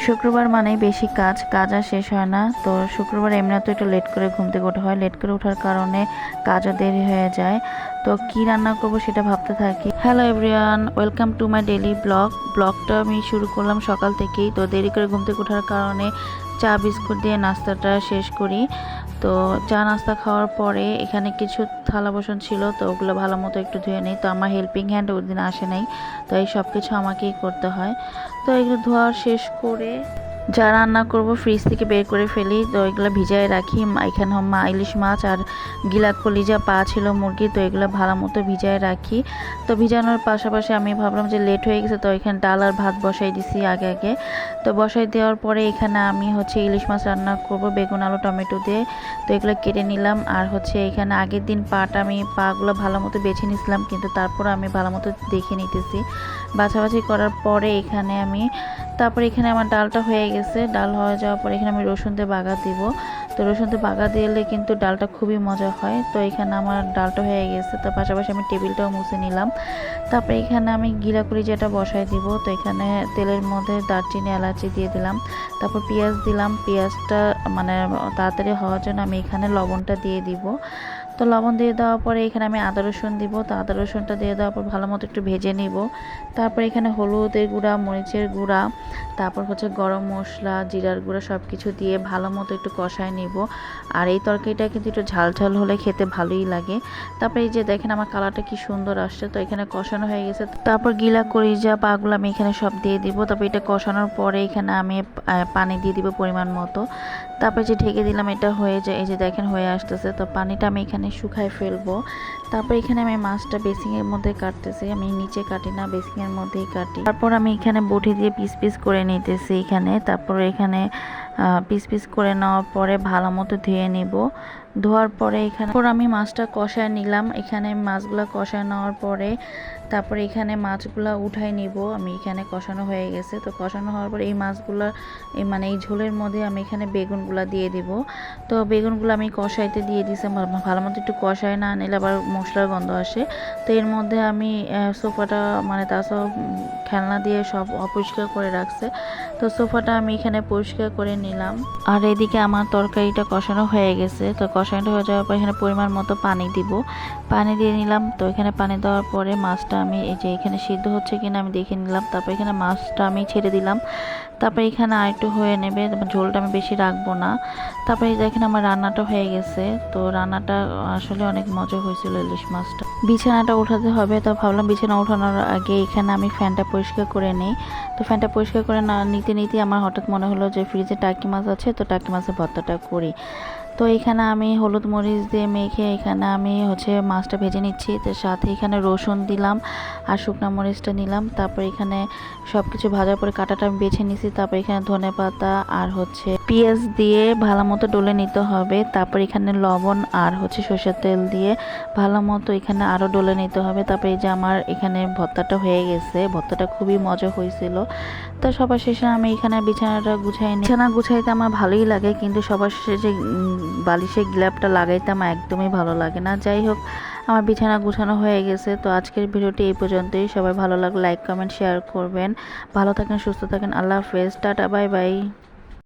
শুক্রবার মানেই বেশি কাজ আর শেষ হয় না। তো শুক্রবার এমনিতেও একটু লেট করে ঘুম থেকে ওঠা হয়, লেট করে ওঠার কারণে কাজও দেরি হয়ে যায়। তো কি রান্না করব সেটা ভাবতে থাকি। Hello everyone, welcome to my daily ব্লগটা আমি শুরু করলাম সকাল থেকেই। তো দেরি করে ঘুম থেকে ওঠার কারণে চা বিস্কুট দিয়ে নাস্তাটা শেষ করি। তো চা নাস্তা খাওয়ার পরে এখানে কিছু থালা বাসন ছিল, তো ওগুলো ভালো মতো একটু ধুয়ে নিই। তো আমার হেল্পিং হ্যান্ড ওই দিন আসে নাই, তো এই সব কিছু আমাকেই করতে হয়। তো এগুলো ধোয়া শেষ করে যা রান্না করব ফ্রিজ থেকে বের করে ফেলি। তো এগুলো ভিজায় রাখি। এখানে ইলিশ মাছ আর গিলা কলিজা পা ছিল মুরগি, তো এগুলো ভালো মতো ভিজায় রাখি। তো ভিজানোর পাশাপাশি আমি ভাবলাম যে লেট হয়ে গেছে, তো এখানে ডাল আর ভাত বসাই দিছি আগে। তো বসাই দেওয়ার পরে এখানে আমি ইলিশ মাছ রান্না করব বেগুন আলু টমেটো দিয়ে। তো এগুলো কেটে নিলাম। আর এখানে আগের দিন পাগুলো ভালো মতো বেছে নিছিলাম, কিন্তু তারপর আমি ভালো মতো দেখে নিতেছি। বাছাবাছি করার পরে তারপরে এখানে আমার ডালটা হয়ে গেছে। ডাল হয়ে যাওয়ার পরে এখানে আমি রসুন দিয়ে বাগার দিব। তো রসুন দিয়ে বাগার দিলে কিন্তু ডালটা খুবই মজা হয়। তো এখানে আমার ডালটা হয়ে গেছে। তো পাশাপাশি আমি টেবিলটাও মুছে নিলাম। তারপরে এখানে আমি গিলা কলিজাটা বসাই দিব। তো এখানে তেলের মধ্যে দারচিনি এলাচি দিয়ে দিলাম। তারপর পেঁয়াজ দিলাম। পেঁয়াজটা তাড়াতাড়ি হওয়ার জন্য আমি এখানে লবণটা দিয়ে দিব। তো লবণ দিয়ে দেওয়ার পরে এখানে আমি আদা রসুন দিব। তো আদা রসুনটা দিয়ে দেওয়ার পর ভালো মতো একটু ভেজে নিব। তারপর এখানে হলুদের গুঁড়া, মরিচের গুঁড়া, তারপর গরম মশলা, জিরার গুঁড়া সব কিছু দিয়ে ভালো মতো একটু কষায় নিব। আর এই তরকারিটা কিন্তু একটু ঝাল ঝাল হলে খেতে ভালোই লাগে। তারপরে এই যে দেখেন আমার কালারটা কি সুন্দর আসছে। তো এখানে কষানো হয়ে গেছে। তারপর গিলা কলিজা পাগুলো আমি এখানে সব দিয়ে দিব। তারপর এটা কষানোর পরে এখানে আমি পানি দিয়ে দিব পরিমাণ মতো। তারপরে যে ঢেকে দিলাম, এটা হয়ে যায়। এই যে দেখেন হয়ে আসতেছে। তো পানিটা আমি এখানে শুকায় ফেলবো। তারপর এখানে আমি মাছটা বেসিংয়ের মধ্যে কাটতেছি। আমি নিচে কাটি না, বেসিংয়ের মধ্যেই কাটি। তারপর আমি এখানে বটি দিয়ে পিস পিস করে নিতেছি এখানে। তারপর এখানে পিস পিস করে নেওয়ার পরে ভালো মতো ধুয়ে নিব। ধোয়ার পরে এখানে আমি মাছটা কষায় নিলাম। এখানে মাছগুলো কষায় নেওয়ার পরে তারপরে এখানে মাছগুলো উঠাই নিব। আমি এখানে কষানো হয়ে গেছে। তো কষানো হওয়ার পরে এই মাছগুলো এই ঝোলের মধ্যে আমি এখানে বেগুনগুলো দিয়ে দিব। তো বেগুনগুলো আমি কষাইতে দিয়ে দিয়েছি। ভালো মতো একটু কষায় না নিলে আবার মশলার গন্ধ আসে। তো এর মধ্যে আমি সোফাটা তাছাড়া খেলনা দিয়ে সব অপরিষ্কার করে রাখছে। তো সোফাটা আমি এখানে পরিষ্কার করে নিলাম। আর এদিকে আমার তরকারিটা কষানো হয়ে গেছে। তো কষানোটা হয়ে যাওয়ার পর এখানে পরিমাণ মতো পানি দিব। পানি দিয়ে নিলাম। তো এখানে পানি দেওয়ার পরে মাছটা আমি এই যে এখানে সিদ্ধ হচ্ছে কিনা আমি দেখে নিলাম। তারপর এখানে মাছটা আমি ছেড়ে দিলাম। তারপরে এখানে আরেকটু হয়ে নেবে, ঝোলটা আমি বেশি রাখবো না। তারপরে দেখেন আমার রান্নাটা হয়ে গেছে। তো রান্নাটা আসলে অনেক মজা হয়েছিল ইলিশ মাছটা। বিছানাটা উঠাতে হবে। তো ভাবলাম বিছানা উঠানোর আগে এখানে আমি ফ্যানটা পরিষ্কার করে নিই। তো ফ্যানটা পরিষ্কার করে নিতে আমার হঠাৎ মনে হলো যে ফ্রিজে টাকি মাছ আছে, তো টাকি মাছের ভর্তাটা করি। তো এখানে আমি হলুদ মরিচ দিয়ে মেখে এখানে আমি মাছটা ভেজে নিচ্ছি। তো সাথে এখানে রসুন দিলাম আর শুকনো মরিচটা নিলাম। তারপর এখানে সব কিছু ভাজার পরে কাঁটাটা আমি বেছে নিছি। তারপর এখানে ধনেপাতা আর পেঁয়াজ দিয়ে ভালো মতো ডলে নিতে হবে। তারপর এখানে লবণ আর সরষের তেল দিয়ে ভালো মতো এখানে আরও ডলে নিতে হবে। তারপর এই যে আমার এখানে ভর্তাটা হয়ে গেছে। ভর্তাটা খুবই মজা হয়েছিল। তো সবার শেষে আমি এখানে বিছানাটা গুছাই নিই। বিছানা গুছাইতে আমার ভালোই লাগে, কিন্তু সবার শেষে বালিশের গিলাপটা লাগাইতে আমার একদমই ভালো লাগে না। যাই হোক, আমার বিছানা গুছানো হয়ে গেছে। তো আজকের ভিডিওটি এই পর্যন্তই। সবাই ভালো লাগলে লাইক কমেন্ট শেয়ার করবেন। ভালো থাকেন, সুস্থ থাকেন। আল্লাহ হাফেজ, টাটা, বাই বাই।